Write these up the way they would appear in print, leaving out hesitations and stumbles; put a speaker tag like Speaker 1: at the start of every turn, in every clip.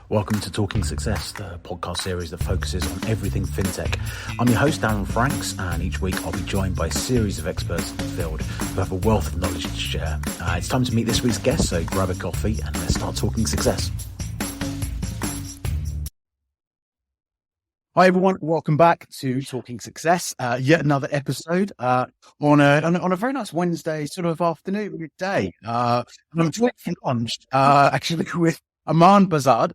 Speaker 1: Welcome to Talking Success, the podcast series that focuses on everything fintech. I'm your host, Darren Franks, and each week I'll be joined by a series of experts in the field who have a wealth of knowledge to share. It's time to meet this week's guest, so grab a coffee and let's start talking success. Hi everyone, welcome back to Talking Success. Yet another episode on a very nice Wednesday sort of afternoon, midday. And I'm talking lunch actually with Aman Behzad,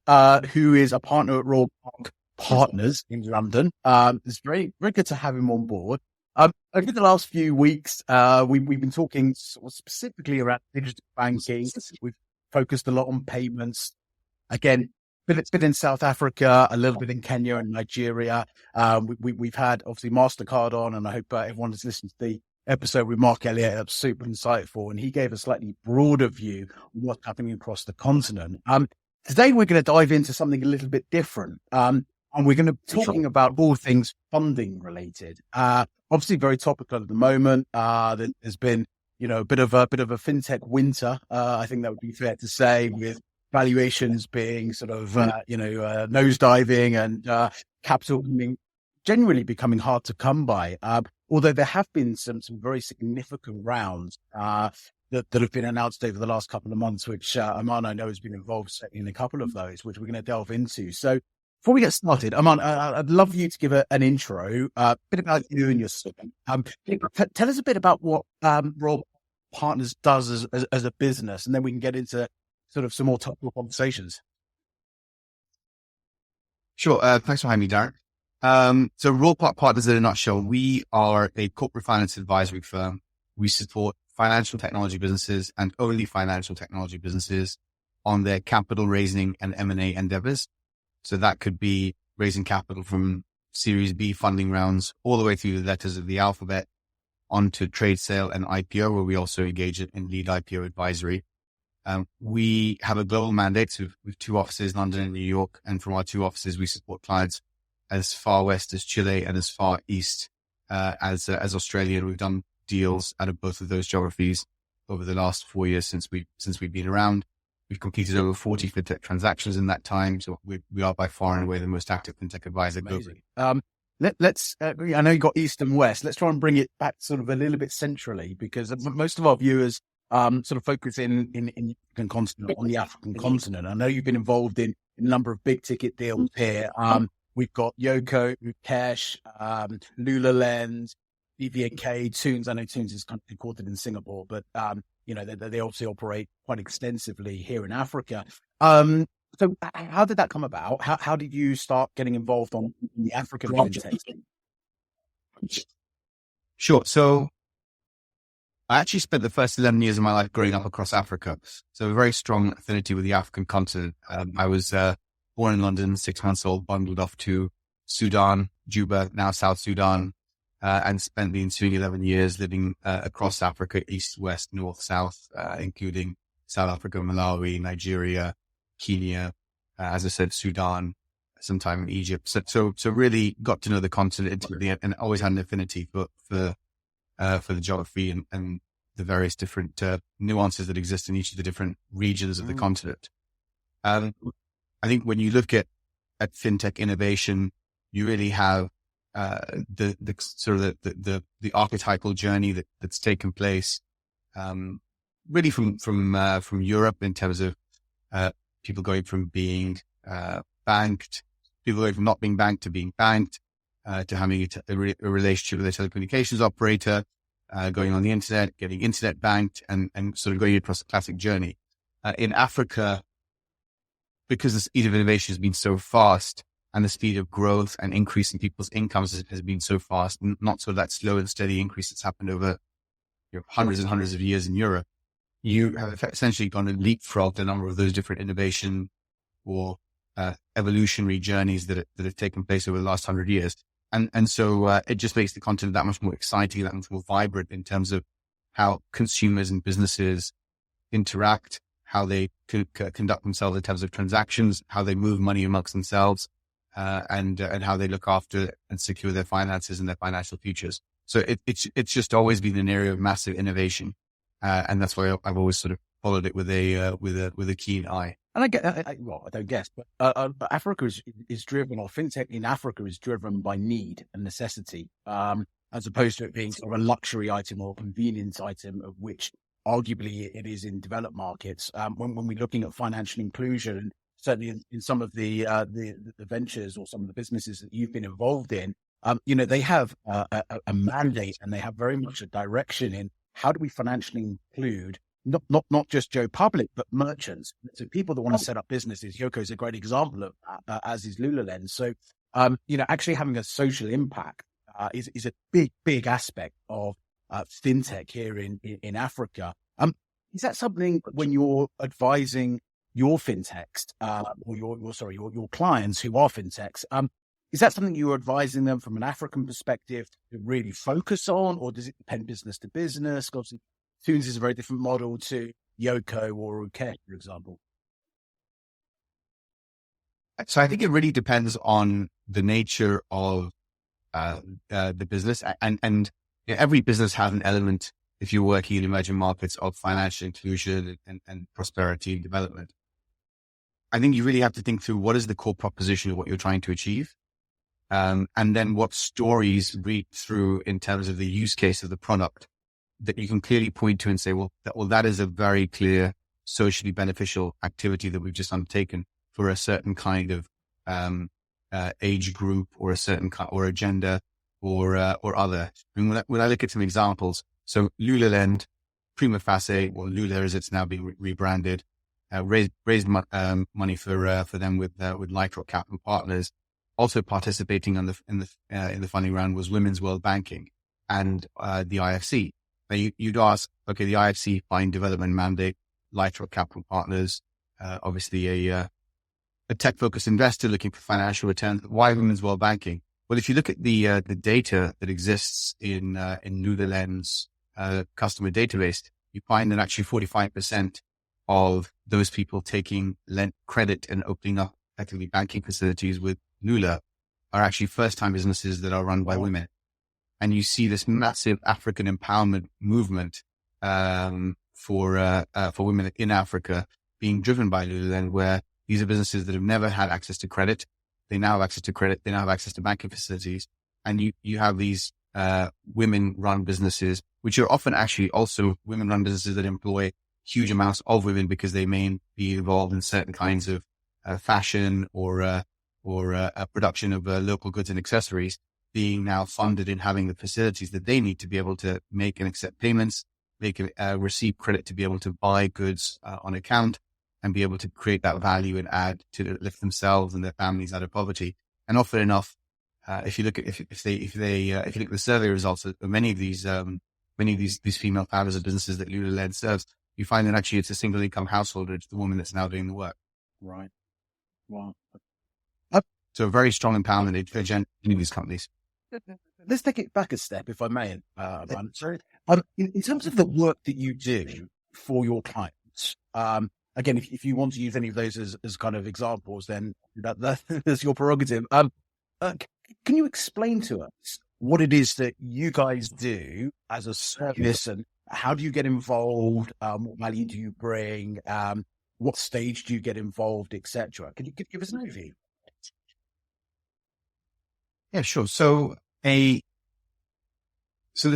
Speaker 1: who is a partner at Royal Park Partners in London. It's very good to have him on board. Over the last few weeks, we've been talking specifically around digital banking. We've focused a lot on payments. Again, bit in South Africa, a little bit in Kenya and Nigeria. We've had obviously MasterCard on, and I hope everyone has listened to the episode with Mark Elliott. That's super insightful, and he gave a slightly broader view on what's happening across the continent. Today we're going to dive into something a little bit different, and we're going to be talking about all things funding related. Obviously, very topical at the moment. There's been a bit of a fintech winter. I think that would be fair to say, with valuations being sort of nosediving and capital generally becoming hard to come by. Although there have been some very significant rounds that have been announced over the last couple of months, which Aman, I know, has been involved in a couple of those, which we're going to delve into. So before we get started, Aman, I'd love you to give an intro, a bit about you and your story. Tell us a bit about what Royal Partners does as a business, and then we can get into sort of some more topical conversations.
Speaker 2: Sure. Thanks for having me, Darren. So Royal Park Partners in a nutshell, we are a corporate finance advisory firm. We support financial technology businesses and only financial technology businesses on their capital raising and M&A endeavors. So that could be raising capital from Series B funding rounds all the way through the letters of the alphabet onto trade sale and IPO, where we also engage in lead IPO advisory. We have a global mandate with two offices, London and New York. And from our two offices, we support clients as far west as Chile and as far east as Australia. We've done deals out of both of those geographies over the last 4 years since we've been around. We've completed over 40 fintech transactions in that time. So we are by far and away the most active fintech advisor globally.
Speaker 1: Let's I know you got east and west. Let's try and bring it back sort of a little bit centrally, because most of our viewers sort of focus in the African continent, on the African continent. I know you've been involved in a number of big ticket deals here. We've got Yoko, Cash, Lulaland, BVNK, Tunes. I know Tunes is kind of headquartered in Singapore, but they obviously operate quite extensively here in Africa. So how did that come about? How did you start getting involved in the African fintech?
Speaker 2: Sure. So I actually spent the first 11 years of my life growing up across Africa. So a very strong affinity with the African continent. I was born in London, 6 months old, bundled off to Sudan, Juba, now South Sudan, and spent the ensuing 11 years living across Africa, east, west, north, south, including South Africa, Malawi, Nigeria, Kenya, as I said, Sudan, sometime in Egypt. So really got to know the continent intimately, and always had an affinity for the geography and the various different nuances that exist in each of the different regions of the continent. I think when you look at fintech innovation, you really have the archetypal journey that's taken place, really from Europe, in terms of people going from being banked, people going from not being banked to being banked, to having a relationship with a telecommunications operator, going on the internet, getting internet banked, and sort of going across the classic journey. In Africa, because the speed of innovation has been so fast, and the speed of growth and increase in people's incomes has been so fast, not sort of that slow and steady increase that's happened over hundreds and hundreds of years in Europe, you have essentially gone and leapfrogged a number of those different innovation or evolutionary journeys that have taken place over the last 100 years. And so it just makes the continent that much more exciting, that much more vibrant in terms of how consumers and businesses interact, how they conduct themselves in terms of transactions, how they move money amongst themselves, and how they look after and secure their finances and their financial futures. So it's just always been an area of massive innovation, and that's why I've always sort of followed it with a keen eye.
Speaker 1: And well, I don't guess, but Africa is driven, or fintech in Africa is driven by need and necessity, as opposed to it being sort of a luxury item or convenience item, of which arguably it is in developed markets. When we're looking at financial inclusion, certainly in some of the ventures or some of the businesses that you've been involved in, they have a mandate, and they have very much a direction in how do we financially include not just Joe Public, but merchants. So people that want to set up businesses. Yoko is a great example of that, as is Lululemon. So, actually having a social impact is a big aspect of fintech here in Africa. Is that something when you're advising your fintechs or your clients who are fintechs? Is that something you're advising them from an African perspective to really focus on, or does it depend business to business? Obviously, Tunes is a very different model to Yoko or Uke, for example.
Speaker 2: So I think it really depends on the nature of the business, and every business has an element, if you're working in emerging markets, of financial inclusion and prosperity and development. I think you really have to think through what is the core proposition of what you're trying to achieve, and then what stories read through in terms of the use case of the product that you can clearly point to and say, well, that is a very clear socially beneficial activity that we've just undertaken for a certain kind of age group, or a certain or agenda, or other. I mean, when I look at some examples, so Lululemon, prima facie, or Lula as it's now being rebranded, raised money for them with Lightrock Capital Partners. Also participating in the funding round was Women's World Banking and the IFC. Now you'd ask, okay, the IFC find development mandate, Lightrock Capital Partners, obviously a tech-focused investor looking for financial returns. Why Women's World Banking? Well, if you look at the data that exists in Lululemon's customer database, you find that actually 45% of those people taking lent credit and opening up effectively banking facilities with Lula are actually first-time businesses that are run by women. And you see this massive African empowerment movement for women in Africa being driven by Lululemon, where these are businesses that have never had access to credit. They now have access to credit. They now have access to banking facilities. And you have these women-run businesses, which are often actually also women-run businesses that employ huge amounts of women because they may be involved in certain kinds of fashion or production of local goods and accessories, being now funded in having the facilities that they need to be able to make and accept payments, receive credit to be able to buy goods on account, and be able to create that value and add to lift themselves and their families out of poverty. And often enough, if you look at if you look at the survey results of many of these female founders of businesses that Lululemon serves, you find that actually it's a single income household. It's the woman that's now doing the work.
Speaker 1: Right. Wow.
Speaker 2: So a very strong empowerment agenda in these companies.
Speaker 1: Let's take it back a step, if I may. In terms of the work that you do for your clients, again, if you want to use any of those as kind of examples, then that's your prerogative. Can you explain to us what it is that you guys do as a service, and how do you get involved? What value do you bring? What stage do you get involved, etc.? Can you give us an overview?
Speaker 2: Yeah, sure. So there's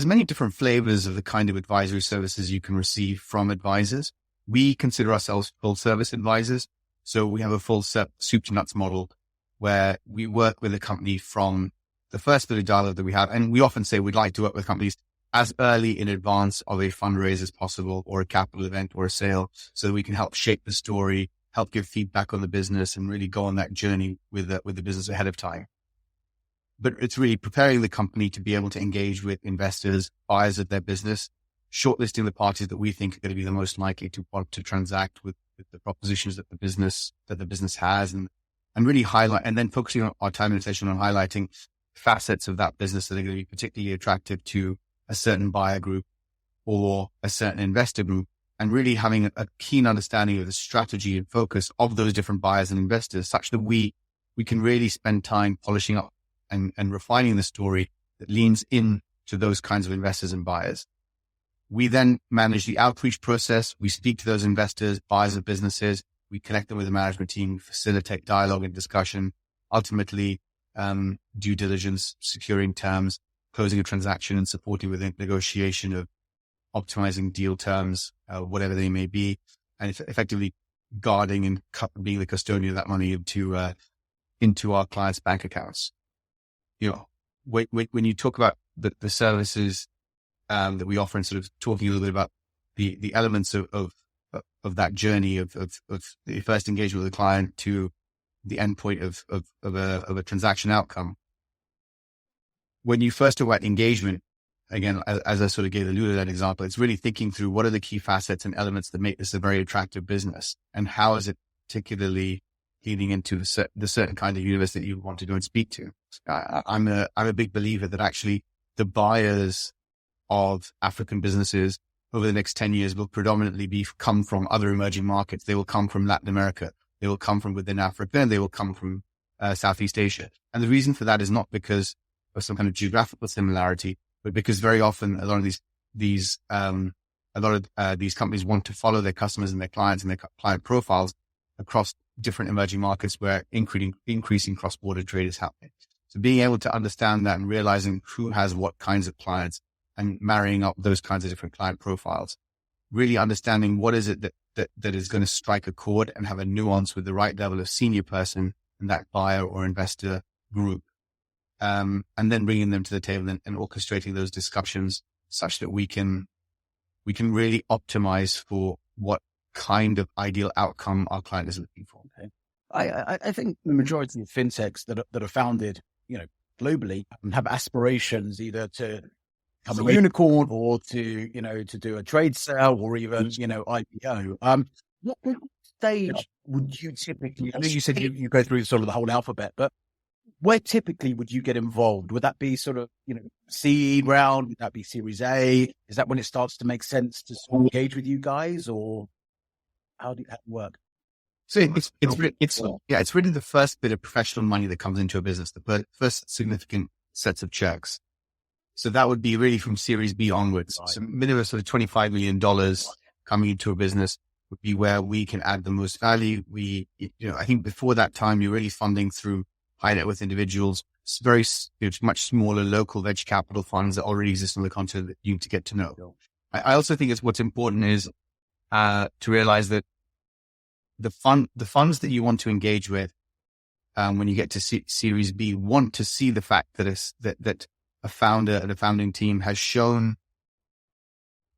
Speaker 2: many different flavors of the kind of advisory services you can receive from advisors. We consider ourselves full service advisors. So we have a full soup to nuts model where we work with a company from the first bit of dialogue that we have. And we often say we'd like to work with companies as early in advance of a fundraise as possible, or a capital event or a sale, so that we can help shape the story, help give feedback on the business, and really go on that journey with the business ahead of time. But it's really preparing the company to be able to engage with investors, buyers of their business, shortlisting the parties that we think are going to be the most likely to want to transact with the propositions that the business has, and really highlight, and then focusing on our time and attention on highlighting facets of that business that are going to be particularly attractive to a certain buyer group or a certain investor group, and really having a keen understanding of the strategy and focus of those different buyers and investors, such that we can really spend time polishing up and refining the story that leans in to those kinds of investors and buyers. We then manage the outreach process. We speak to those investors, buyers of businesses. We connect them with the management team, facilitate dialogue and discussion, ultimately due diligence, securing terms, closing a transaction, and supporting with the negotiation of optimizing deal terms, whatever they may be, and effectively guarding and being the custodian of that money into our clients' bank accounts. When you talk about the services that we offer, and sort of talking a little bit about the elements of that journey of the first engagement with the client to the endpoint of a transaction outcome. When you first talk about engagement, again, as I sort of gave alluded to that example, it's really thinking through what are the key facets and elements that make this a very attractive business, and how is it particularly leading into the certain kind of universe that you want to go and speak to. I'm a big believer that actually the buyers of African businesses over the next 10 years will predominantly come from other emerging markets. They will come from Latin America. They will come from within Africa, and they will come from Southeast Asia. And the reason for that is not because of some kind of geographical similarity, but because very often a lot of these companies want to follow their customers and their clients and their client profiles across different emerging markets where increasing cross-border trade is happening. So being able to understand that and realizing who has what kinds of clients and marrying up those kinds of different client profiles, really understanding what is it that is going to strike a chord and have a nuance with the right level of senior person in that buyer or investor group. And then bringing them to the table and orchestrating those discussions such that we can really optimize for what kind of ideal outcome our client is looking for.
Speaker 1: Okay. I think the majority of fintechs that are founded, globally, have aspirations either to become a unicorn or to do a trade sale or even, IPO. What stage would you typically, I know you said you go through sort of the whole alphabet, but where typically would you get involved? Would that be sort of, seed round? Would that be Series A? Is that when it starts to make sense to sort of engage with you guys, or how do that work?
Speaker 2: So it's really the first bit of professional money that comes into a business, the first significant sets of checks. So that would be really from Series B onwards. Right. So minimum sort of $25 million coming into a business would be where we can add the most value. I think before that time, you're really funding through high net worth individuals, very much smaller local venture capital funds that already exist on the continent that you need to get to know. I also think what's important is to realize that the funds that you want to engage with when you get to Series B want to see the fact that a founder and a founding team has shown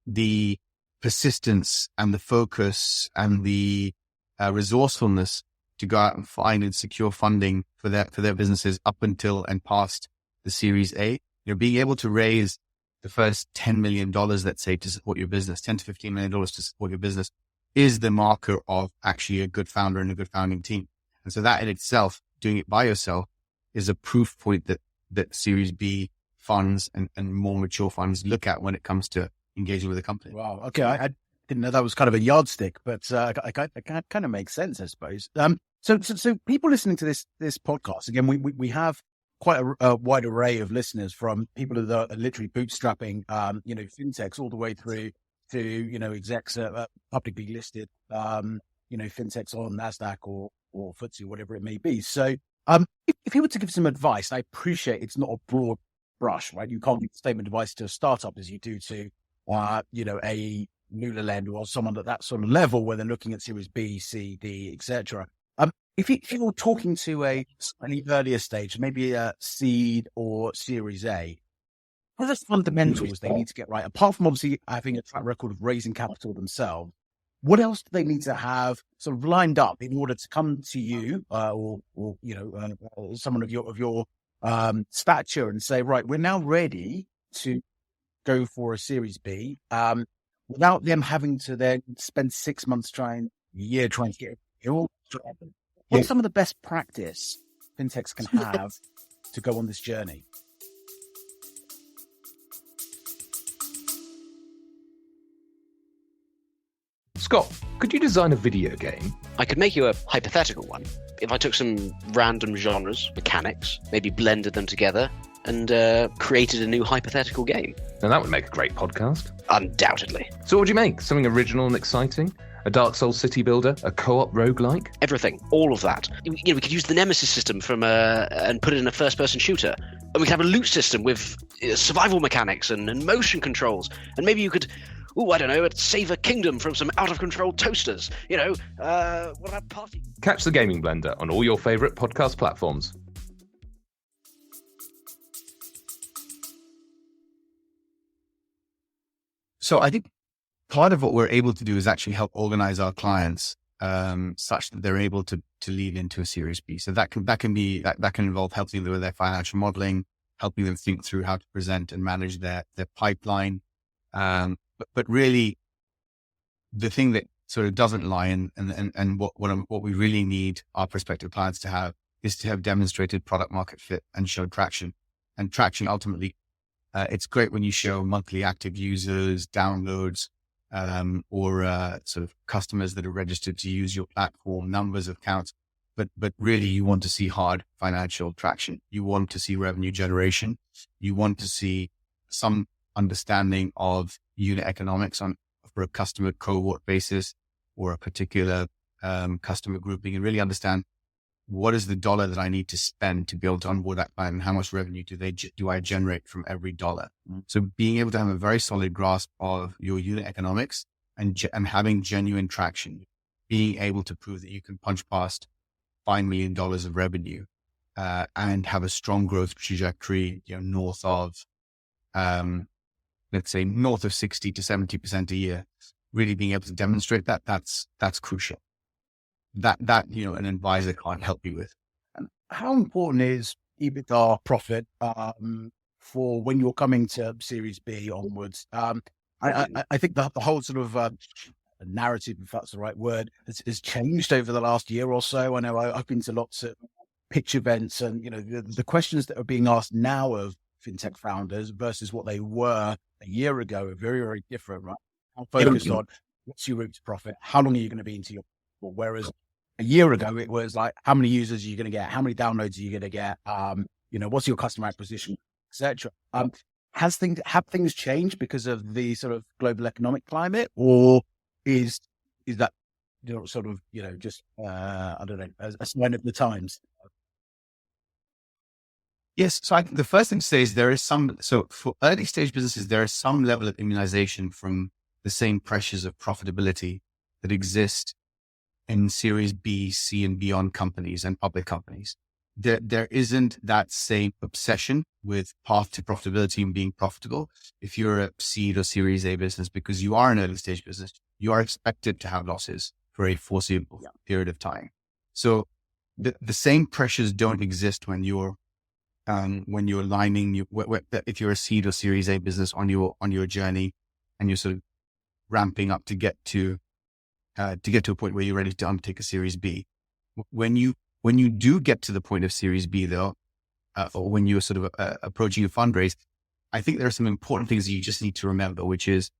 Speaker 2: the persistence and the focus and the resourcefulness to go out and find and secure funding for their businesses up until and past the Series A. Being able to raise the first $10 million, let's say, to support your business, $10 to $15 million to support your business, is the marker of actually a good founder and a good founding team. And so that in itself, doing it by yourself, is a proof point that Series B funds and more mature funds look at when it comes to engaging with a company.
Speaker 1: Wow. Okay. I didn't know that was kind of a yardstick, but it kind of makes sense, I suppose. So people listening to this podcast, again, we have quite a wide array of listeners, from people that are literally bootstrapping, fintechs, all the way through to, execs publicly listed, fintechs on NASDAQ or FTSE, whatever it may be. So if you were to give some advice, I appreciate it's not a broad brush, right? You can't give the same advice to a startup as you do to, a Lulaland or someone at that sort of level where they're looking at Series B, C, D, etc. If you're talking to a slightly earlier stage, maybe a seed or Series A, what are the fundamentals they need to get right? Apart from obviously having a track record of raising capital themselves, what else do they need to have sort of lined up in order to come to you or someone of your stature and say, right, we're now ready to go for a Series B, without them having to then spend 6 months trying to get it all. What's some of the best practice fintechs can have to go on this journey?
Speaker 3: Scott, could you design a video game?
Speaker 4: I could make you a hypothetical one. If I took some random genres, mechanics, maybe blended them together and created a new hypothetical game.
Speaker 3: Now that would make a great podcast.
Speaker 4: Undoubtedly.
Speaker 3: So what would you make? Something original and exciting? A Dark Souls city builder? A co-op roguelike?
Speaker 4: Everything, all of that. We could use the Nemesis system and put it in a first-person shooter. And we could have a loot system with survival mechanics and motion controls. And maybe you could, I don't know, save a kingdom from some out-of-control toasters. What about party?
Speaker 3: Catch the Gaming Blender on all your favourite podcast platforms.
Speaker 2: So I think part of what we're able to do is actually help organize our clients such that they're able to lead into a Series B. So that can involve helping them with their financial modeling, helping them think through how to present and manage their pipeline. But really, the thing that sort of doesn't lie and what we really need our prospective clients to have is to have demonstrated product market fit and show traction. And traction ultimately, it's great when you show monthly active users, downloads, or sort of customers that are registered to use your platform, numbers of accounts. But really, you want to see hard financial traction. You want to see revenue generation. You want to see some understanding of unit economics for a customer cohort basis or a particular customer grouping, and really understand what is the dollar that I need to spend to be able to onboard that client, and how much revenue do I generate from every dollar. So being able to have a very solid grasp of your unit economics and having genuine traction, being able to prove that you can punch past $5 million of revenue and have a strong growth trajectory, north of, let's say north of 60 to 70% a year, really being able to demonstrate that's crucial. That an advisor can't help you with.
Speaker 1: And how important is EBITDA profit for when you're coming to Series B onwards? I think the whole sort of narrative, if that's the right word, has changed over the last year or so. I know I've been to lots of pitch events, and the questions that are being asked now of fintech founders versus what they were a year ago are very, very different, right? I'm focused on what's your route to profit, how long are you going to be into your platform, whereas a year ago it was like, how many users are you going to get, how many downloads are you going to get, what's your customer acquisition, etc. Have things changed because of the sort of global economic climate, or is that sort of just I don't know, a sign of the times?
Speaker 2: Yes. So I think the first thing to say is so for early stage businesses, there is some level of immunization from the same pressures of profitability that exist in Series B, C, and beyond companies and public companies. There isn't that same obsession with path to profitability and being profitable. If you're a seed or Series A business, because you are an early stage business, you are expected to have losses for a foreseeable period of time. So the same pressures don't exist when you're aligning, if you're a seed or Series A business on your journey, and you're sort of ramping up to get to a point where you're ready to undertake a Series B. When you do get to the point of Series B, though, or when you're sort of approaching a fundraise, I think there are some important things that you just need to remember, which is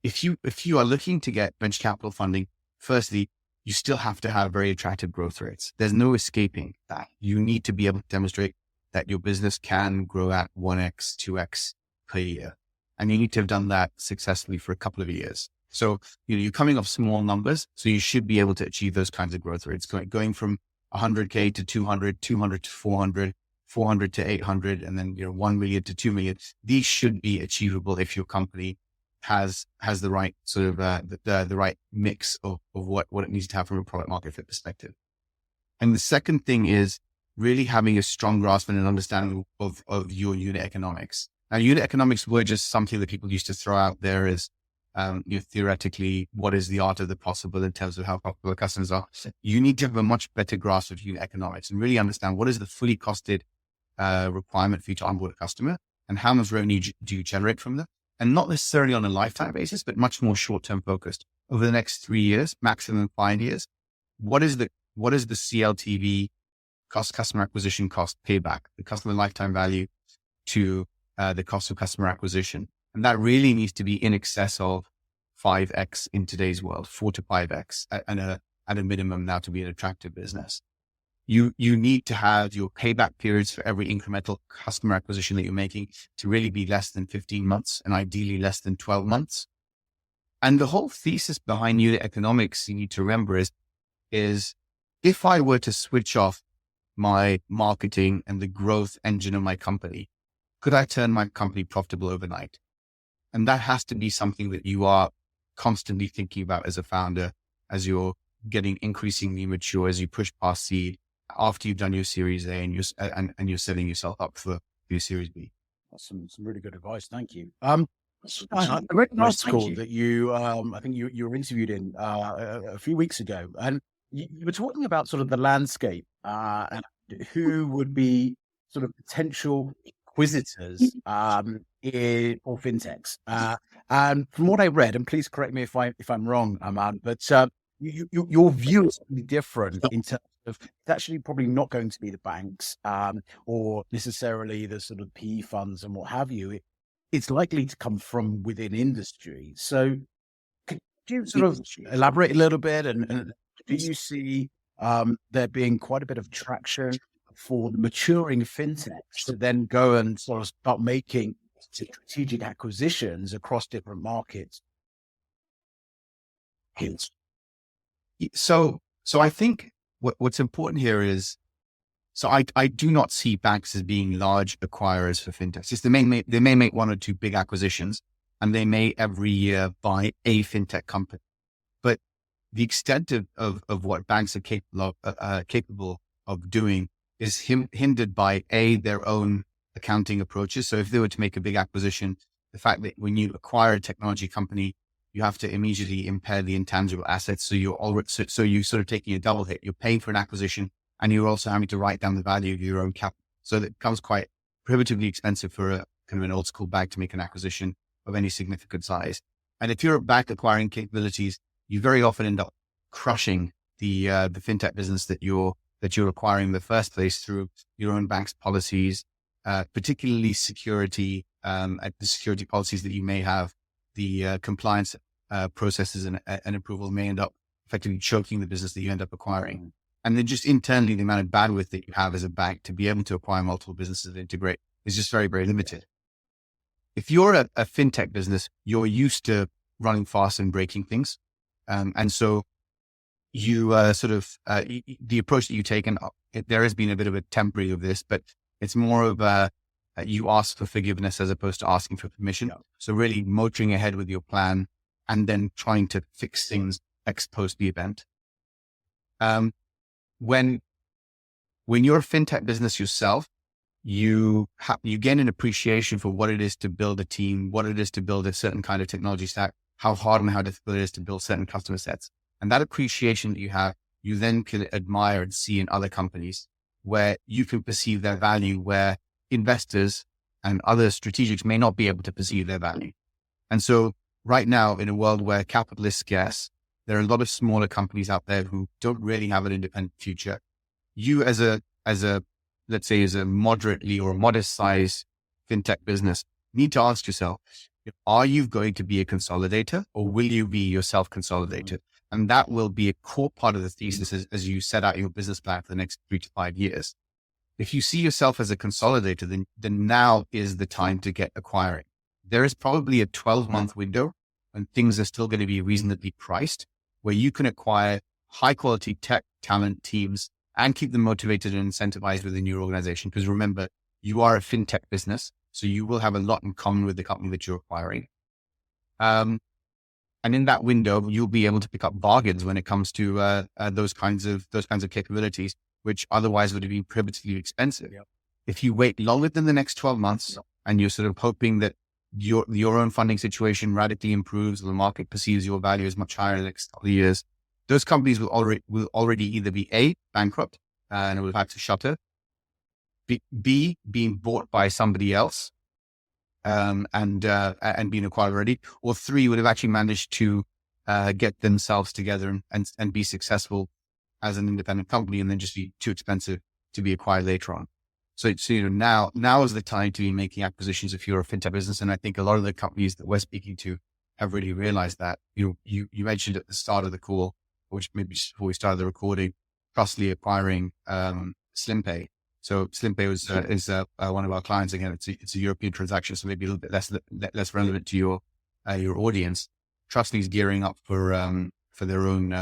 Speaker 2: if you are looking to get venture capital funding, firstly, you still have to have very attractive growth rates. There's no escaping that. You need to be able to demonstrate that your business can grow at 1x, 2x per year. And you need to have done that successfully for a couple of years. So, you're coming off small numbers, so you should be able to achieve those kinds of growth rates, going from 100K to 200, 200 to 400, 400 to 800, and then, 1 million to 2 million. These should be achievable if your company has the right sort of, the right mix of what it needs to have from a product market fit perspective. And the second thing is really having a strong grasp and an understanding of your unit economics. Now, unit economics were just something that people used to throw out there as, theoretically, what is the art of the possible in terms of how profitable customers are. You need to have a much better grasp of unit economics and really understand what is the fully costed requirement for you to onboard a customer, and how much revenue do you generate from them. And not necessarily on a lifetime basis, but much more short-term focused over the next 3 years, maximum 5 years. What is the CLTV, customer acquisition cost payback, the customer lifetime value to the cost of customer acquisition? And that really needs to be in excess of 5x in today's world, 4 to 5x at a minimum now to be an attractive business. You need to have your payback periods for every incremental customer acquisition that you're making to really be less than 15 months and ideally less than 12 months. And the whole thesis behind unit economics you need to remember is if I were to switch off my marketing and the growth engine of my company, could I turn my company profitable overnight? And that has to be something that you are constantly thinking about as a founder, as you're getting increasingly mature, as you push past seed, after you've done your Series A and you're setting yourself up for your Series B.
Speaker 1: That's some really good advice. Thank you. I read an article that I think you were interviewed in a few weeks ago, and you were talking about sort of the landscape and who would be sort of potential acquisitors for FinTechs. And from what I read, and please correct me if I'm wrong, Aman, but your view is slightly different in terms of it's actually probably not going to be the banks or necessarily the sort of PE funds and what have you. It's likely to come from within industry. So could you sort of elaborate a little bit? And do you see there being quite a bit of traction for the maturing FinTechs to then go and sort of start making strategic acquisitions across different markets?
Speaker 2: So I think what's important here is, so I do not see banks as being large acquirers for FinTechs. Yes, they may make one or two big acquisitions, and they may every year buy a FinTech company. But the extent of what banks are capable of doing is hindered by their own accounting approaches. So if they were to make a big acquisition, the fact that when you acquire a technology company, you have to immediately impair the intangible assets. So you're sort of taking a double hit. You're paying for an acquisition, and you're also having to write down the value of your own capital. So that becomes quite prohibitively expensive for a kind of an old school bank to make an acquisition of any significant size. And if you're a bank acquiring capabilities, you very often end up crushing the FinTech business that you're acquiring in the first place through your own bank's policies, particularly security, the security policies that you may have, the compliance processes and approval may end up effectively choking the business that you end up acquiring. And then just internally, the amount of bandwidth that you have as a bank to be able to acquire multiple businesses and integrate is just very, very limited. If you're a FinTech business, you're used to running fast and breaking things. And so you the approach that you take, and there has been a bit of a temporary of this, but it's more of you ask for forgiveness as opposed to asking for permission. Yeah. So really motoring ahead with your plan and then trying to fix things ex post the event. When you're a FinTech business yourself, you gain an appreciation for what it is to build a team, what it is to build a certain kind of technology stack, how hard and how difficult it is to build certain customer sets. And that appreciation that you have, you then can admire and see in other companies where you can perceive their value, where investors and other strategics may not be able to perceive their value. And so right now, in a world where capital is scarce, there are a lot of smaller companies out there who don't really have an independent future. You as a let's say as a moderately or modest size FinTech business need to ask yourself, are you going to be a consolidator or will you be yourself consolidated? And that will be a core part of the thesis as you set out your business plan for the next 3 to 5 years. If you see yourself as a consolidator, then now is the time to get acquiring. There is probably a 12-month window when things are still going to be reasonably priced, where you can acquire high quality tech talent teams and keep them motivated and incentivized within your organization. Because remember, you are a FinTech business, so you will have a lot in common with the company that you're acquiring. And in that window, you'll be able to pick up bargains when it comes to those kinds of capabilities, which otherwise would have been prohibitively expensive. Yep. If you wait longer than the next 12 months and you're sort of hoping that your own funding situation radically improves or the market perceives your value as much higher in the next couple of years, those companies will already either be A, bankrupt and will have to shutter, B, being bought by somebody else and being acquired already, or 3, would have actually managed to get themselves together and be successful as an independent company and then just be too expensive to be acquired later on. So now is the time to be making acquisitions if you're a FinTech business. And I think a lot of the companies that we're speaking to have really realized that. You mentioned at the start of the call, which maybe just before we started the recording, Trustly acquiring SlimPay. So SlimPay is one of our clients. Again, it's a European transaction, so maybe a little bit less relevant to your audience. trustees gearing up for their own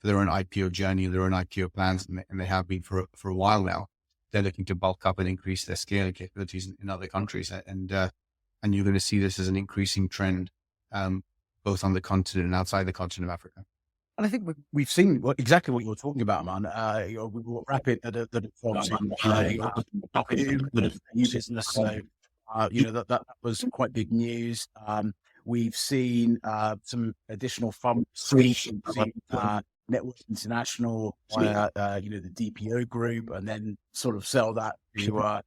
Speaker 2: IPO journey, their own IPO plans, and they have been for a while now. They're looking to bulk up and increase their scale and capabilities in other countries, and you're going to see this as an increasing trend, both on the continent and outside the continent of Africa.
Speaker 1: And I think we've seen exactly what you're talking about, man. We were rapid that new business. So, that was quite big news. We've seen some additional funds, Network International, the DPO group, and then sort of sell that to a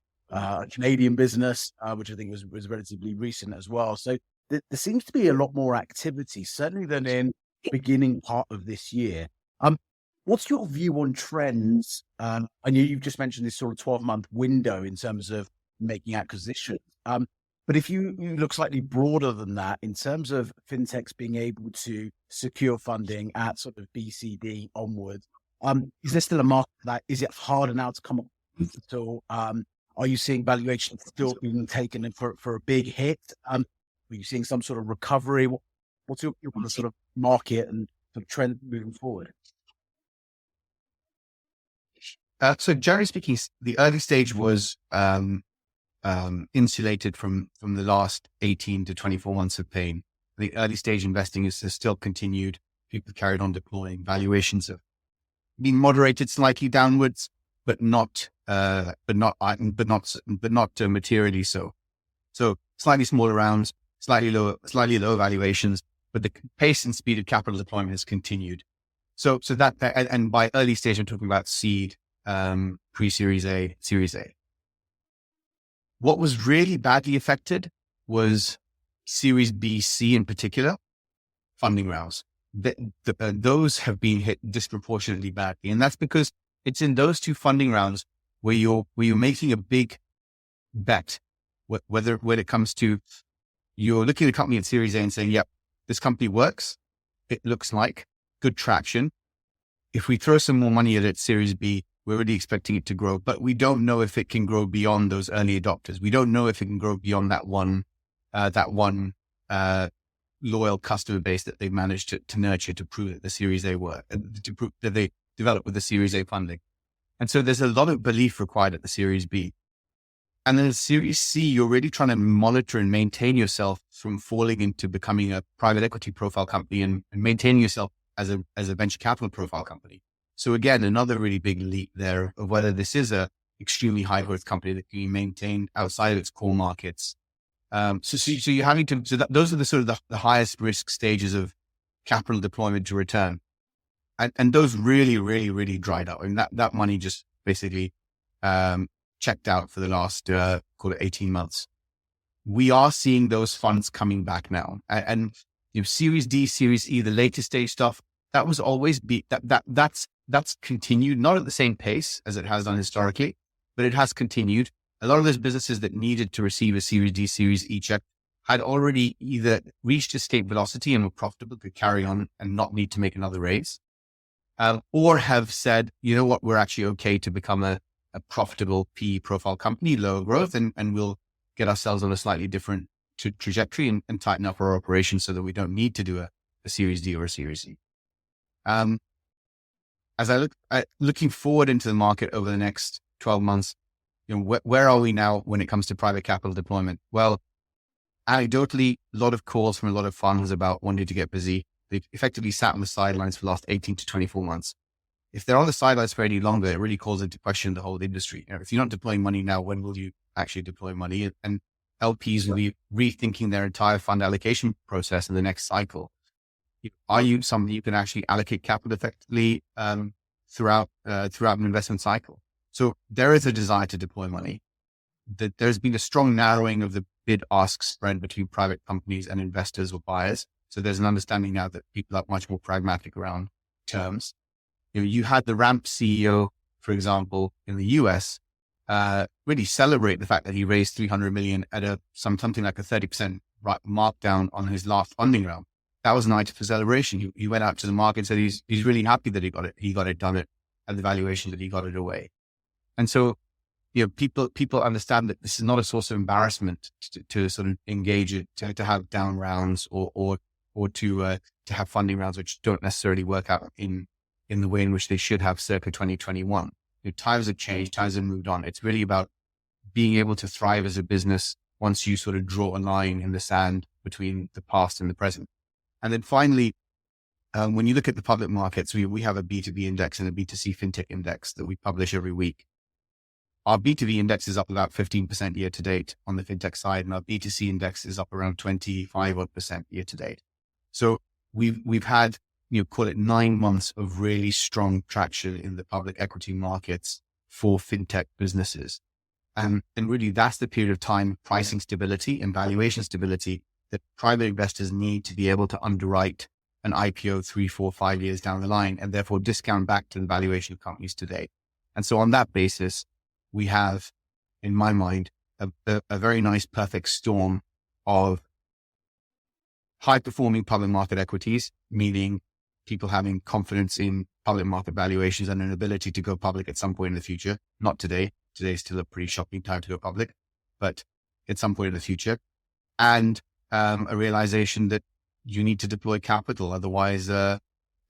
Speaker 1: Canadian business, which I think was relatively recent as well. So there seems to be a lot more activity, certainly than in beginning part of this year. What's your view on trends? I know you've just mentioned this sort of 12-month window in terms of making acquisitions. But if you look slightly broader than that, in terms of fintechs being able to secure funding at sort of BCD onwards, is there still a market for that? Is it harder now to come up with capital? Are you seeing valuations still being taken for a big hit? Are you seeing some sort of recovery? What's your sort of market and sort of trend moving forward?
Speaker 2: So generally speaking, the early stage was insulated from the last 18 to 24 months of pain. The early stage investing has still continued. People carried on deploying. Valuations have been moderated slightly downwards, but not materially so. So slightly smaller rounds, slightly lower valuations, but the pace and speed of capital deployment has continued. So that, and by early stage, I'm talking about seed, pre-Series A, Series A. What was really badly affected was Series B, C in particular, funding rounds. Those have been hit disproportionately badly. And that's because it's in those two funding rounds where you're making a big bet, when it comes to, you're looking at a company at Series A and saying, yep, this company works. It looks like good traction. If we throw some more money at it, Series B, we're really expecting it to grow, but we don't know if it can grow beyond those early adopters. We don't know if it can grow beyond that one loyal customer base that they've managed to nurture to prove that the Series A work, to prove that they developed with the Series A funding. And so there's a lot of belief required at the Series B. And then at Series C, you're really trying to monitor and maintain yourself from falling into becoming a private equity profile company and maintaining yourself as a venture capital profile company. So again, another really big leap there of whether this is a extremely high growth company that can be maintained outside of its core markets. So you're having to, those are the sort of the highest risk stages of capital deployment to return. And those really, really, really dried up. I mean, that money just basically, checked out for the last, call it 18 months. We are seeing those funds coming back now. And Series D, Series E, the later stage stuff, that was always that's continued, not at the same pace as it has done historically, but it has continued. A lot of those businesses that needed to receive a Series D, Series E check had already either reached escape velocity and were profitable, could carry on and not need to make another raise, or have said, you know what, we're actually okay to become a profitable PE profile company, lower growth, and we'll get ourselves on a slightly different trajectory and tighten up our operations so that we don't need to do a Series D or a Series E. As I look at looking forward into the market over the next 12 months, where are we now when it comes to private capital deployment? Well, anecdotally, a lot of calls from a lot of funds about wanting to get busy. They've effectively sat on the sidelines for the last 18 to 24 months. If they're on the sidelines for any longer, it really calls into question the whole industry. If you're not deploying money now, when will you actually deploy money? And LPs will be rethinking their entire fund allocation process in the next cycle. Are you somebody you can actually allocate capital effectively throughout an investment cycle? So there is a desire to deploy money. There's been a strong narrowing of the bid-ask spread between private companies and investors or buyers. So there's an understanding now that people are much more pragmatic around terms. You had the Ramp CEO, for example, in the US, really celebrate the fact that he raised $300 million at something like a 30% markdown on his last funding round. That was an item for celebration. He went out to the market and said he's really happy that he got it done at the valuation that he got it away. And so, people understand that this is not a source of embarrassment to sort of engage it, to have down rounds or or to have funding rounds which don't necessarily work out in the way in which they should have circa 2021. Times have changed, times have moved on. It's really about being able to thrive as a business once you sort of draw a line in the sand between the past and the present. And then finally, when you look at the public markets, we have a B2B index and a B2C FinTech index that we publish every week. Our B2B index is up about 15% year to date on the FinTech side, and our B2C index is up around 25% year to date. So we've had, call it 9 months of really strong traction in the public equity markets for FinTech businesses. And really that's the period of time, pricing stability and valuation stability that private investors need to be able to underwrite an IPO 3, 4, 5 years down the line, and therefore discount back to the valuation of companies today. And so on that basis, we have, in my mind, a very nice perfect storm of high performing public market equities, meaning people having confidence in public market valuations and an ability to go public at some point in the future. Not today. Today is still a pretty shocking time to go public, but at some point in the future. And a realization that you need to deploy capital. Otherwise, the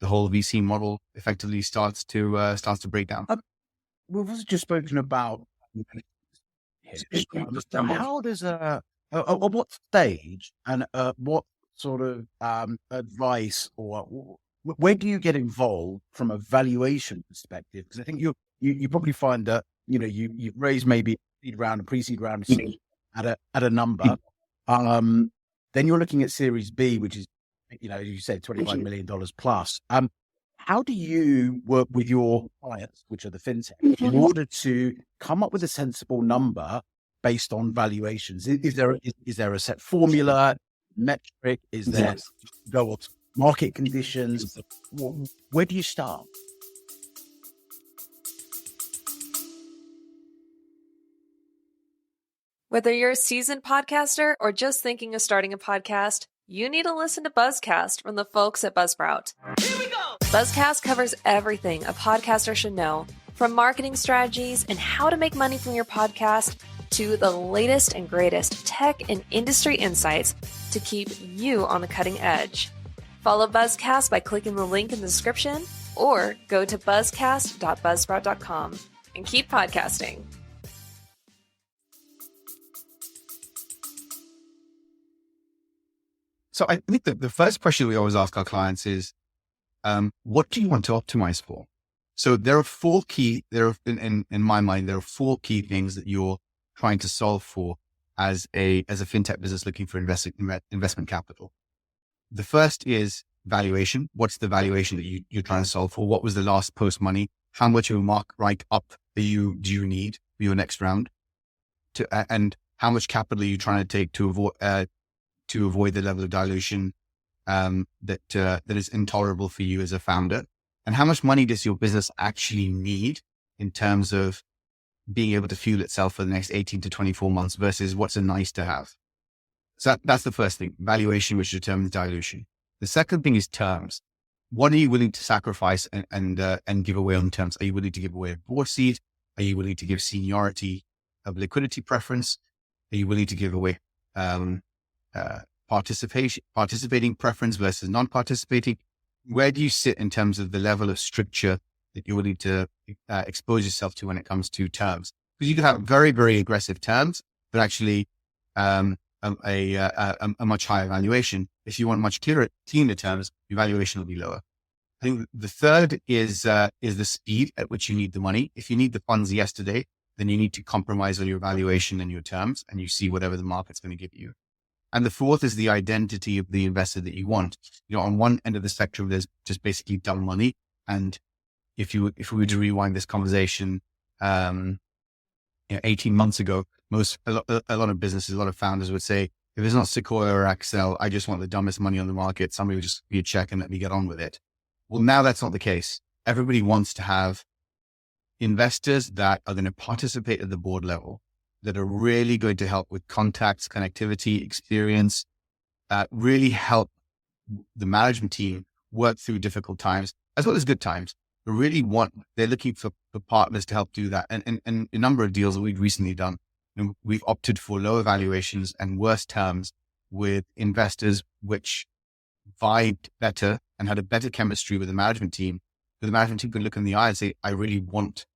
Speaker 2: whole VC model effectively starts to break down.
Speaker 1: We've also just spoken about how does at what stage and what sort of advice or where do you get involved from a valuation perspective? Because I think you probably find that you've raised maybe a seed round, a pre-seed round at a number. Then you're looking at Series B, which is you said $25 million plus. How do you work with your clients, which are the FinTech, in order to come up with a sensible number based on valuations? Is there a set formula, metric? Is there go off market conditions? Where do you start?
Speaker 5: Whether you're a seasoned podcaster or just thinking of starting a podcast, you need to listen to Buzzcast from the folks at Buzzsprout. Here we go! Buzzcast covers everything a podcaster should know, from marketing strategies and how to make money from your podcast to the latest and greatest tech and industry insights to keep you on the cutting edge. Follow Buzzcast by clicking the link in the description or go to buzzcast.buzzsprout.com and keep podcasting.
Speaker 2: So I think that the first question we always ask our clients is, what do you want to optimize for? So there are in my mind, there are 4 key things that you're trying to solve for as a FinTech business looking for investment capital. The first is valuation. What's the valuation that you're trying to solve for? What was the last post money? How much of a mark write up do you need for your next round? And how much capital are you trying to take to avoid the level of dilution that is intolerable for you as a founder? And how much money does your business actually need in terms of being able to fuel itself for the next 18 to 24 months versus what's a nice to have? So that's the first thing, valuation, which determines dilution. The second thing is terms. What are you willing to sacrifice and give away on terms? Are you willing to give away a board seat? Are you willing to give seniority of liquidity preference? Are you willing to give away participating preference versus non-participating? Where do you sit in terms of the level of stricture that you're willing to expose yourself to when it comes to terms? Because you can have very, very aggressive terms, but actually a much higher valuation. If you want much cleaner terms, your valuation will be lower. I think the third is the speed at which you need the money. If you need the funds yesterday, then you need to compromise on your valuation and your terms, and you see whatever the market's going to give you. And the fourth is the identity of the investor that you want. On one end of the spectrum, there's just basically dumb money. And if we were to rewind this conversation, 18 months ago, a lot of businesses, a lot of founders would say, if it's not Sequoia or Accel, I just want the dumbest money on the market. Somebody would just give a check and let me get on with it. Well, now that's not the case. Everybody wants to have investors that are going to participate at the board level, that are really going to help with contacts, connectivity, experience, really help the management team work through difficult times as well as good times. They're looking for partners to help do that. And a number of deals that we've recently done, we've opted for lower valuations and worse terms with investors, which vibed better and had a better chemistry with the management team, the management team could look in the eye and say, I really want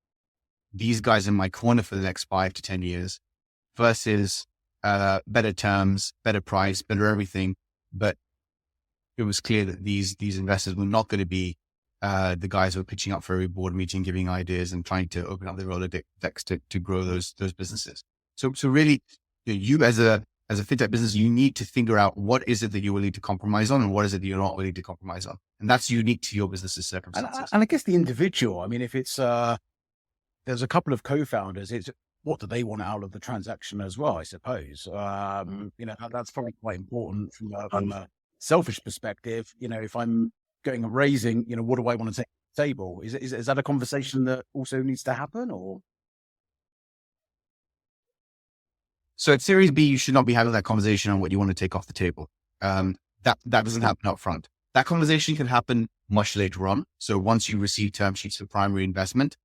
Speaker 2: these guys in my corner for the next 5 to 10 years versus better terms, better price, better everything. But it was clear that these investors were not going to be the guys who were pitching up for every board meeting, giving ideas and trying to open up their Rolodex to grow those businesses. So really, you as a fintech business, you need to figure out what is it that you're willing to compromise on and what is it that you're not willing to compromise on. And that's unique to your business's circumstances.
Speaker 1: And I guess the individual, I mean, if it's, there's a couple of co-founders, it's what do they want out of the transaction as well, I suppose. That's probably quite important from a selfish perspective. If I'm going and raising, what do I want to take to the table? Is that a conversation that also needs to happen, or?
Speaker 2: So at Series B, you should not be having that conversation on what you want to take off the table. That doesn't happen up front. That conversation can happen much later on. So once you receive term sheets for primary investment,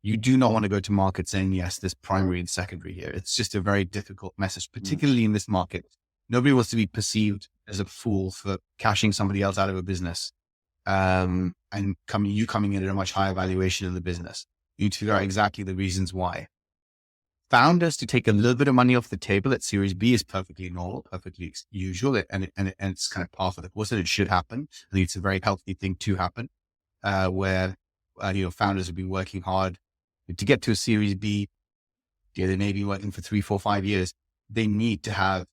Speaker 2: you do not want to go to market saying, yes, there's primary and secondary here. It's just a very difficult message, particularly in this market. Nobody wants to be perceived as a fool for cashing somebody else out of a business and coming in at a much higher valuation in the business. You need to figure out exactly the reasons why. Founders to take a little bit of money off the table at Series B is perfectly normal, perfectly usual, and it's kind of par for the course, and it should happen. I think it's a very healthy thing to happen, where founders have been working hard to get to a Series B. They may be working for 3, 4, 5 years. They need to have,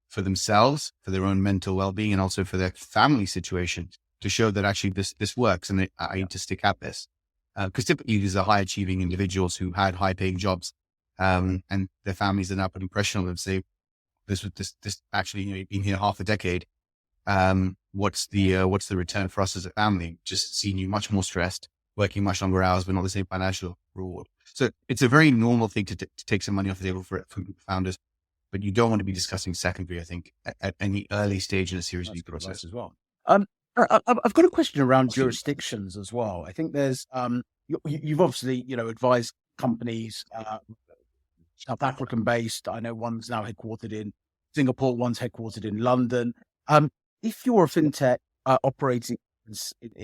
Speaker 2: for themselves, for their own mental well-being, and also for their family situation, to show that actually this works, and I need to stick at this. Because typically these are high-achieving individuals who had high-paying jobs, and their families are now putting pressure on them to say, this actually, you've been here half a decade. What's the return for us as a family? Just seeing you much more stressed, working much longer hours, but not the same financial reward. So it's a very normal thing to take some money off the table for founders, but you don't want to be discussing secondary, I think, at any early stage in a Series B process
Speaker 1: as well. I've got a question around jurisdictions as well. I think there's, you've obviously, advised companies, South African based. I know one's now headquartered in Singapore, one's headquartered in London. If you're a fintech operating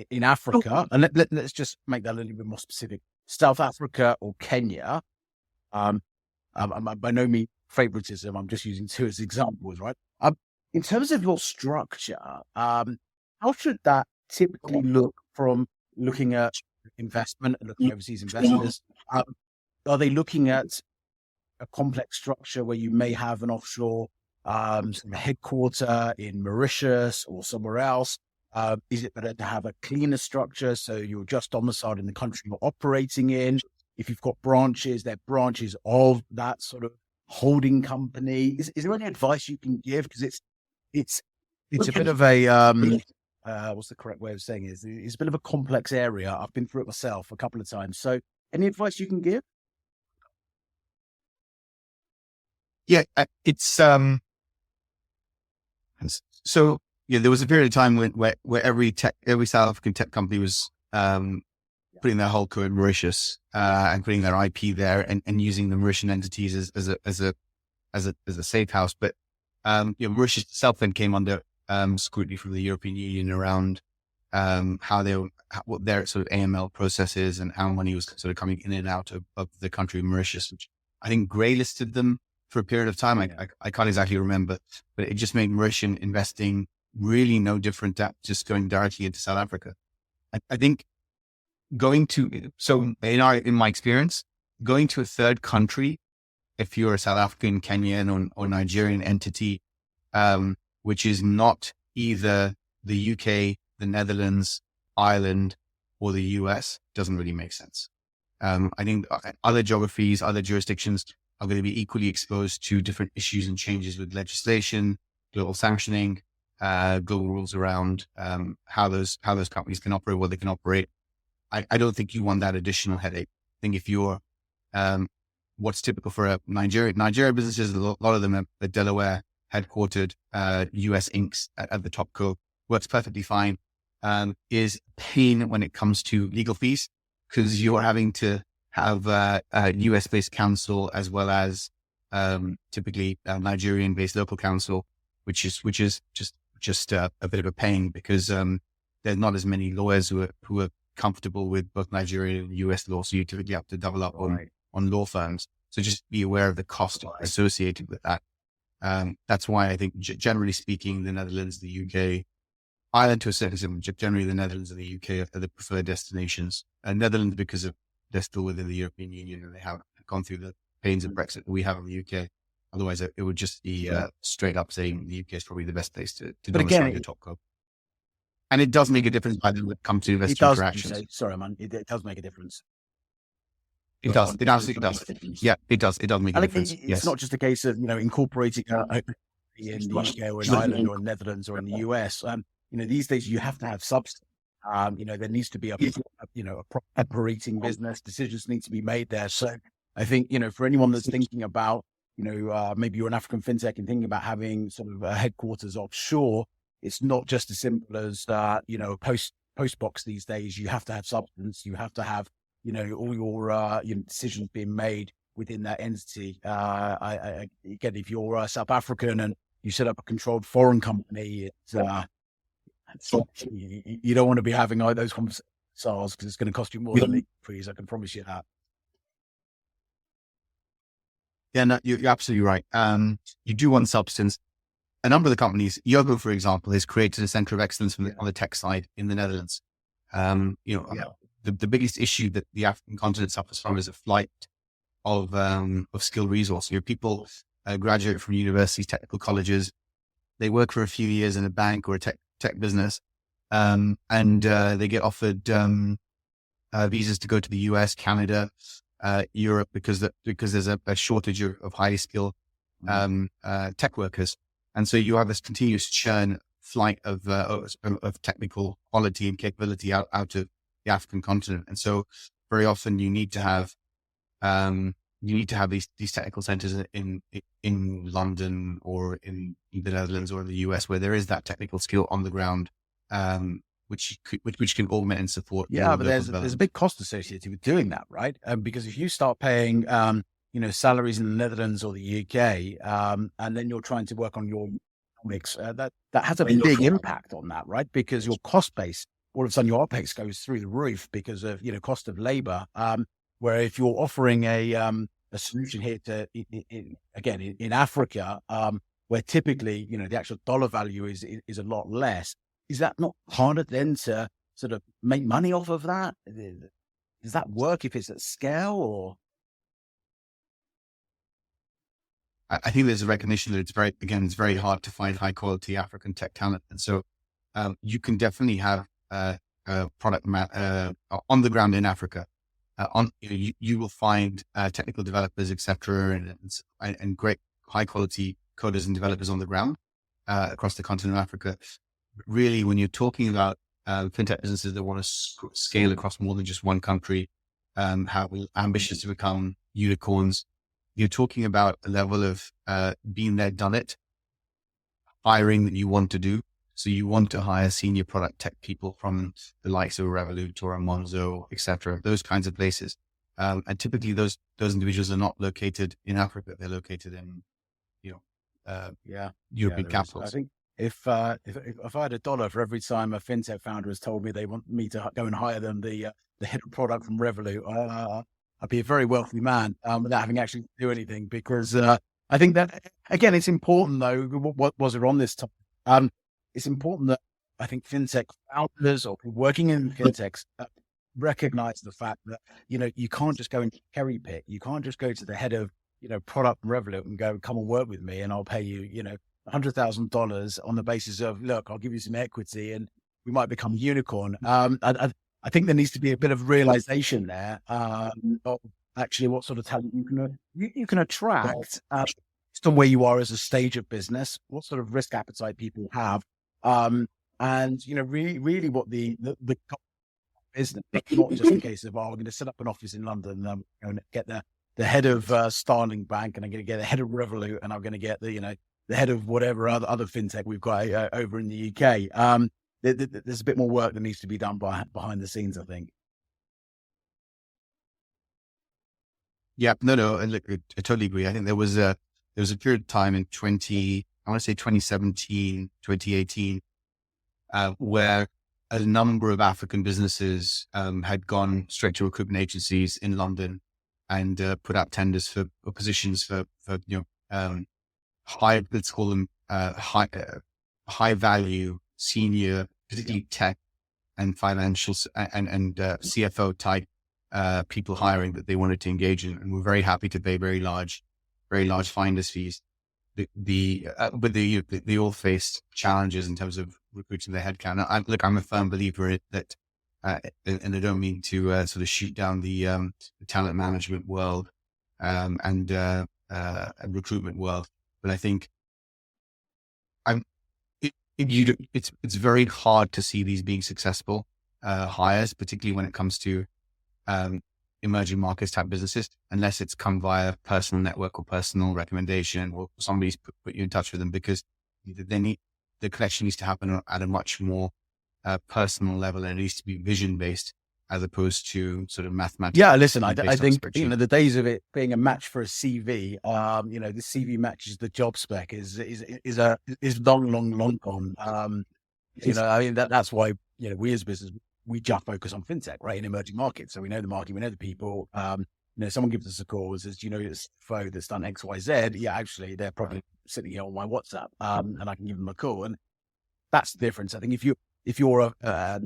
Speaker 1: in Africa, and let's just make that a little bit more specific, South Africa or Kenya, I'm by no means favoritism, I'm just using two as examples, right? In terms of your structure, how should that typically look from looking at investment and looking at overseas investors? Are they looking at a complex structure where you may have an offshore headquarter in Mauritius or somewhere else? Is it better to have a cleaner structure so you're just domiciled in the country you're operating in? If you've got branches, they're branches of that sort of holding company. Is there any advice you can give? Because it's a bit of a what's the correct way of saying it? It's a bit of a complex area. I've been through it myself a couple of times. So any advice you can give?
Speaker 2: Yeah, it's so yeah. There was a period of time where every South African tech company was putting their whole co in Mauritius and putting their IP there and using the Mauritian entities as a safe house. But Mauritius itself then came under scrutiny from the European Union around what their sort of AML processes and how money was sort of coming in and out of the country of Mauritius, which I think grey-listed them for a period of time. I can't exactly remember, but it just made Mauritian investing really no different to just going directly into South Africa. I think in my experience, going to a third country, if you're a South African, Kenyan or Nigerian entity, which is not either the UK, the Netherlands, Ireland, or the US, doesn't really make sense. I think other geographies, other jurisdictions are going to be equally exposed to different issues and changes with legislation, global sanctioning, global rules around how those companies can operate, what they can operate. I don't think you want that additional headache. I think if you're what's typical for a Nigeria businesses, a lot of them are Delaware headquartered, US Incs at the top co, works perfectly fine, is pain when it comes to legal fees, because you're having to have a US based counsel as well as typically a Nigerian based local counsel, which is just just a bit of a pain because there are not as many lawyers who are comfortable with both Nigerian and US law. So you typically have to double up on law firms. So just be aware of the cost associated with that. That's why I think generally speaking, the Netherlands, the UK, Ireland to a certain extent, generally the Netherlands and the UK are the preferred destinations. Netherlands because they're still within the European Union and they haven't gone through the pains of Brexit that we have in the UK. Otherwise, it would just be straight up saying the UK is probably the best place to domicile your top co. And it does make a difference by the come to investor interactions.
Speaker 1: Sorry, man, it does make a difference.
Speaker 2: It does. It absolutely does. Yeah, it does. It does make a difference.
Speaker 1: It's not just a case of, incorporating in the UK or in Ireland or in Netherlands or in the US. These days you have to have substance. There needs to be a operating business. Decisions need to be made there. So I think, for anyone that's thinking about, maybe you're an African fintech and thinking about having sort of a headquarters offshore, it's not just as simple as, post box these days. You have to have substance. You have to have, all your decisions being made within that entity. Again, if you're South African and you set up a controlled foreign company, you don't want to be having those conversations because it's going to cost you more than legal fees. I can promise you that.
Speaker 2: Yeah, no, you're absolutely right. You do want substance. A number of the companies, Yogo, for example, has created a center of excellence on the tech side in the Netherlands. The biggest issue that the African continent suffers from is a flight of skilled resource. People graduate from universities, technical colleges. They work for a few years in a bank or a tech business, and they get offered visas to go to the US, Canada, Europe, because there's a shortage of highly skilled tech workers. And so you have this continuous flight of technical quality and capability out of the African continent. And so very often you need to have these technical centers in London or in the Netherlands or in the US where there is that technical skill on the ground, which can augment and support.
Speaker 1: Yeah, but there's a big cost associated with doing that, right? Because if you start paying, salaries in the Netherlands or the UK, and then you're trying to work on your economics, that has a big impact on that, right? Because your cost base, all of a sudden your OPEX goes through the roof because of, cost of labor. Where if you're offering a solution here in Africa, where typically, the actual dollar value is a lot less, is that not harder then to sort of make money off of that? Does that work if it's at scale or?
Speaker 2: I think there's a recognition that it's very hard to find high quality African tech talent. And so you can definitely have a product on the ground in Africa. You will find technical developers, etc., and great high quality coders and developers on the ground across the continent of Africa. Really, when you're talking about fintech businesses that want to scale across more than just one country, have ambitious to become unicorns, you're talking about a level of being there, done it, hiring that you want to do. So you want to hire senior product tech people from the likes of Revolut or Monzo, etc., those kinds of places. And typically those individuals are not located in Africa. They're located in, European capitals.
Speaker 1: I think if I had $1 for every time a fintech founder has told me they want me to go and hire them, the head of product from Revolut, I'd be a very wealthy man without having actually to do anything. Because I think that, again, it's important though. What was it on this topic? It's important that I think fintech founders or people working in fintechs recognize the fact that, you can't just go and cherry pick. You can't just go to the head of, product Revolut and go, come and work with me and I'll pay you, $100,000 on the basis of, look, I'll give you some equity and we might become a unicorn. I think there needs to be a bit of realization there of actually what sort of talent you can attract based on where you are as a stage of business, what sort of risk appetite people have. And really what the business, not just a case of, we're going to set up an office in London and I'm going to get the head of Starling Bank and I'm going to get the head of Revolut and I'm going to get the head of whatever other fintech we've got over in the UK. There's a bit more work that needs to be done behind the scenes, I think.
Speaker 2: Yeah, no, and look, I totally agree. I think there was a period of time in I want to say 2017, 2018, where a number of African businesses had gone straight to recruitment agencies in London and put out tenders for positions for high, let's call them high value senior, particularly tech and financials and CFO type people hiring that they wanted to engage in, and we're very happy to pay very large finder's fees. But they all faced challenges in terms of recruiting their headcount. I'm a firm believer that, and I don't mean to sort of shoot down the talent management world and recruitment world, but I think it's very hard to see these being successful hires, particularly when it comes to emerging markets type businesses, unless it's come via personal network or personal recommendation or somebody's put you in touch with them, because the connection needs to happen at a much more personal level, and it needs to be vision based as opposed to sort of mathematical.
Speaker 1: Yeah, listen, I think the days of it being a match for a CV, the CV matches the job spec is long gone. That's why we as business, we just focus on fintech, right, in emerging markets. So we know the market, we know the people. Someone gives us a call, says, it's FO that's done X, Y, Z. Yeah, actually, they're probably sitting here on my WhatsApp, and I can give them a call, and that's the difference. I think if you're a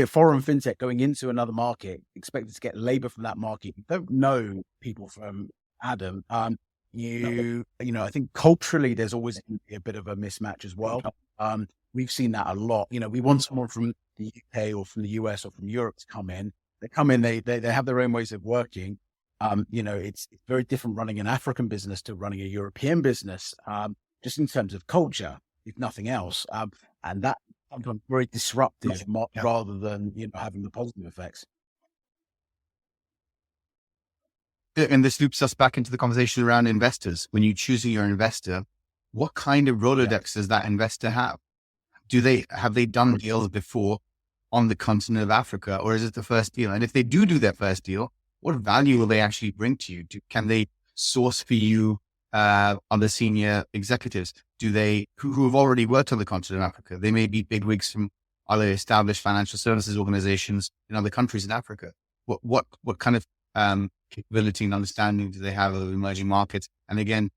Speaker 1: foreign fintech going into another market, expected to get labor from that market, you don't know people from Adam. I think culturally there's always a bit of a mismatch as well. We've seen that a lot. We want someone from the UK or from the US or from Europe to come in. They come in, they have their own ways of working. It's very different running an African business to running a European business, just in terms of culture, if nothing else. And that sometimes very disruptive rather than, having the positive effects.
Speaker 2: And this loops us back into the conversation around investors. When you're choosing your investor, what kind of Rolodex does that investor have? Have they done deals before on the continent of Africa, or is it the first deal? And if they do their first deal, what value will they actually bring to you? Can they source for you other senior executives? Who have already worked on the continent of Africa? They may be bigwigs from other established financial services organizations in other countries in Africa. What kind of capability and understanding do they have of emerging markets? And again,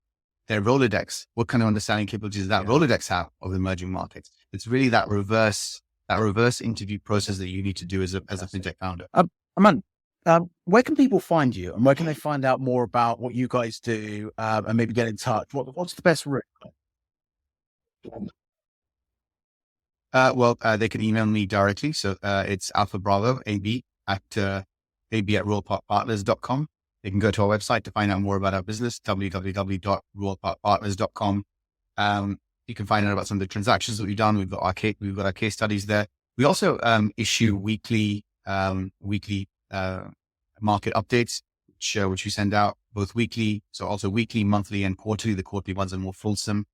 Speaker 2: their Rolodex, what kind of understanding capabilities does that Rolodex have of emerging markets? It's really that reverse interview process that you need to do as a fintech founder.
Speaker 1: Aman, where can people find you, and where can they find out more about what you guys do, and maybe get in touch? What's the best route?
Speaker 2: They can email me directly. So it's Alpha Bravo AB at royalparkpartners.com. They can go to our website to find out more about our business, www.royalparkpartners.com. You can find out about some of the transactions that we've done. We've got our case studies there. We also issue weekly market updates, which we send out both weekly, so also weekly, monthly, and quarterly. The quarterly ones are more fulsome,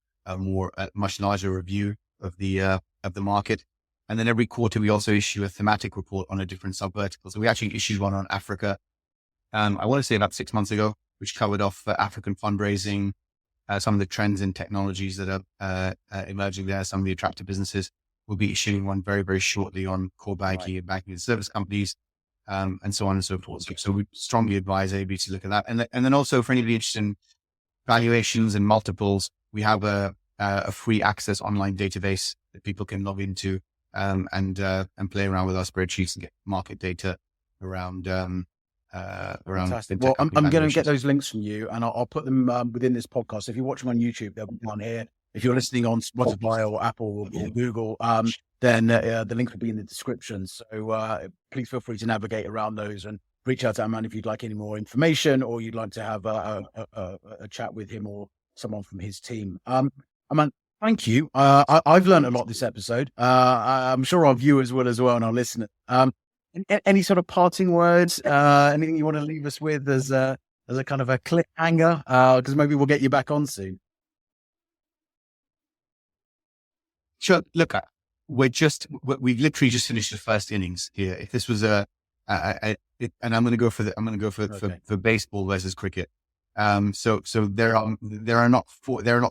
Speaker 2: much larger review of the market. And then every quarter we also issue a thematic report on a different subvertical. So we actually issued one on Africa. I want to say about 6 months ago, which covered off African fundraising, some of the trends and technologies that are emerging there, some of the attractive businesses. We'll be issuing one very, very shortly on core banking and banking and service companies, and so on and so forth. So we strongly advise AB to look at that. And then also for anybody interested in valuations and multiples, we have a free access online database that people can log into and play around with our spreadsheets and get market data around.
Speaker 1: Fantastic. Well, I'm going to get those links from you, and I'll put them within this podcast. If you're watching on YouTube, they'll be on here. If you're listening on Spotify or Apple or Google, then the link will be in the description. So please feel free to navigate around those and reach out to Aman if you'd like any more information, or you'd like to have a chat with him or someone from his team. Aman, thank you. I've learned a lot this episode. I'm sure our viewers will as well, and our listeners. Any sort of parting words? Anything you want to leave us with as a kind of a cliffhanger? Because maybe we'll get you back on soon.
Speaker 2: Sure. Look, we've literally just finished the first innings here. If this was and I'm going to go for baseball versus cricket. So there are not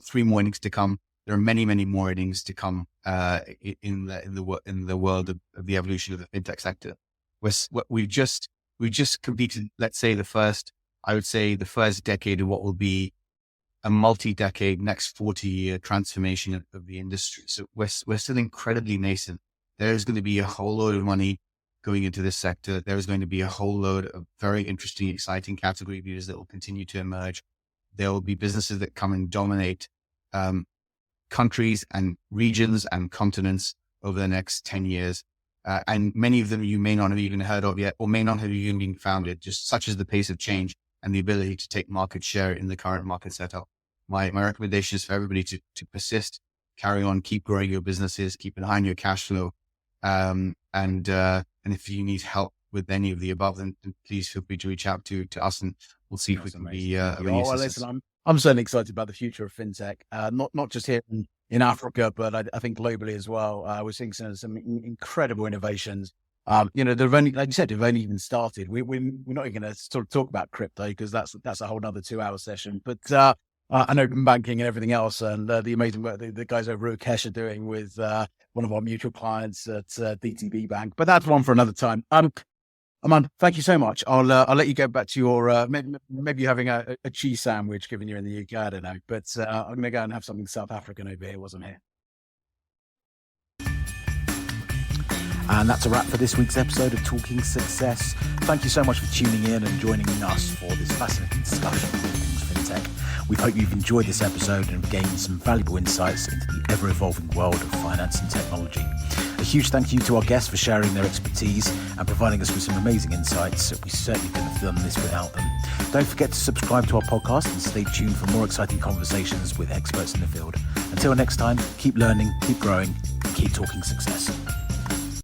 Speaker 2: 3 more innings to come. There are many, many more innings to come in the world of the evolution of the fintech sector. We've just completed, let's say, the first decade of what will be a multi-decade, next 40-year transformation of the industry. So we're still incredibly nascent. There is going to be a whole load of money going into this sector. There is going to be a whole load of very interesting, exciting category leaders that will continue to emerge. There will be businesses that come and dominate countries and regions and continents over the next 10 years. And many of them you may not have even heard of yet, or may not have even been founded, just such as the pace of change and the ability to take market share in the current market setup. My recommendation is for everybody to persist, carry on, keep growing your businesses, keep an eye on your cash flow. And if you need help with any of the above, then please feel free to reach out to us, and we'll see if we can be of any assistance.
Speaker 1: Listen, I'm certainly excited about the future of fintech, not just here in Africa, but I think globally as well. We're seeing some incredible innovations. They've only, like you said, they've only even started. We're not even going to sort of talk about crypto because that's a whole nother 2-hour session. But and open banking and everything else, and the amazing work the guys over at Ukesh are doing with one of our mutual clients at DTB Bank. But that's one for another time. Aman, thank you so much. I'll let you go back to your maybe you're having a cheese sandwich, given you're in the UK. I don't know, but I'm going to go and have something South African over here. Wasn't here. And that's a wrap for this week's episode of Talking Success. Thank you so much for tuning in and joining us for this fascinating discussion of all things fintech. We hope you've enjoyed this episode and have gained some valuable insights into the ever-evolving world of finance and technology. A huge thank you to our guests for sharing their expertise and providing us with some amazing insights. We certainly couldn't have done this without them. Don't forget to subscribe to our podcast and stay tuned for more exciting conversations with experts in the field. Until next time, keep learning, keep growing, and keep talking success.